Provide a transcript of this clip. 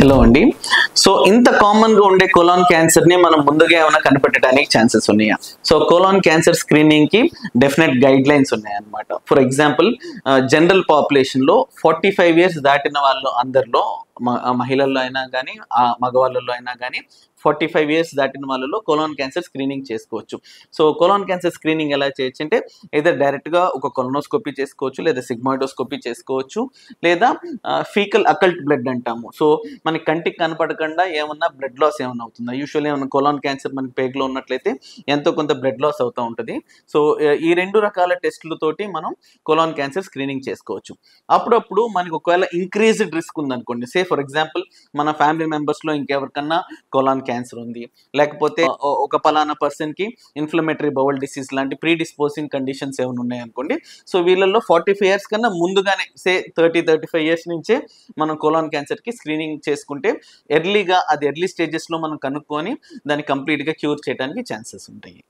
Hello అండి. So ఇంత common గా ఉండే కోలాన్ క్యాన్సర్ ని మనం ముందుగా ఏమైనా కనిపెట్టడానికి ఛాన్సెస్ ఉన్నాయా? సో కోలాన్ క్యాన్సర్ స్క్రీనింగ్ కి డెఫినెట్ గైడ్ లైన్స్ ఉన్నాయన్నమాట. ఫర్ ఎగ్జాంపుల్ జనరల్ పాపులేషన్ లో 45 ఇయర్స్ దాటిన వాళ్ళు అందరిలో మహిళల్లో అయినా కానీ మగవాళ్ళలో అయినా కానీ 45 ఇయర్స్ దాటిన వాళ్ళలో కోలాన్ క్యాన్సర్ స్క్రీనింగ్ చేసుకోవచ్చు. సో కోలాన్ క్యాన్సర్ స్క్రీనింగ్ ఎలా చేయొచ్చు అంటే ఏదైనా డైరెక్ట్గా ఒక కొలనోస్కోపీ చేసుకోవచ్చు, లేదా సిగ్మాయిడోస్కోపీ చేసుకోవచ్చు, లేదా ఫీకల్ అకల్ట్ బ్లడ్ అంటాము. సో మనకి కంటికి కనపడకుండా ఏమన్నా బ్లడ్ లాస్ ఏమన్నా అవుతుందా? యూజువల్లీ ఏమన్నా కోలాన్ క్యాన్సర్ మనకి పేగులో ఉన్నట్లయితే ఎంతో కొంత బ్లడ్ లాస్ అవుతూ ఉంటుంది. సో ఈ రెండు రకాల టెస్టులతోటి మనం కోలాన్ క్యాన్సర్ స్క్రీనింగ్ చేసుకోవచ్చు. అప్పుడప్పుడు మనకి ఒకవేళ ఇంక్రీజ్డ్ రిస్క్ ఉందనుకోండి, ఫర్ ఎగ్జాంపుల్ మన ఫ్యామిలీ మెంబర్స్లో ఇంకెవరికన్నా కోలాన్ క్యాన్సర్ ఉంది, లేకపోతే ఒక పలానా పర్సన్కి ఇన్ఫ్లమేటరీ బౌల్ డిసీజ్ లాంటి ప్రీ డిస్పోజింగ్ కండిషన్స్ ఏమైనా ఉన్నాయనుకోండి, సో వీళ్ళల్లో 45 ఇయర్స్ కన్నా ముందుగానే 35 ఇయర్స్ నుంచే మనం కోలాన్ క్యాన్సర్కి స్క్రీనింగ్ చేసుకుంటే ఎర్లీ స్టేజెస్లో మనం కనుక్కొని దాన్ని కంప్లీట్గా క్యూర్ చేయడానికి ఛాన్సెస్ ఉంటాయి.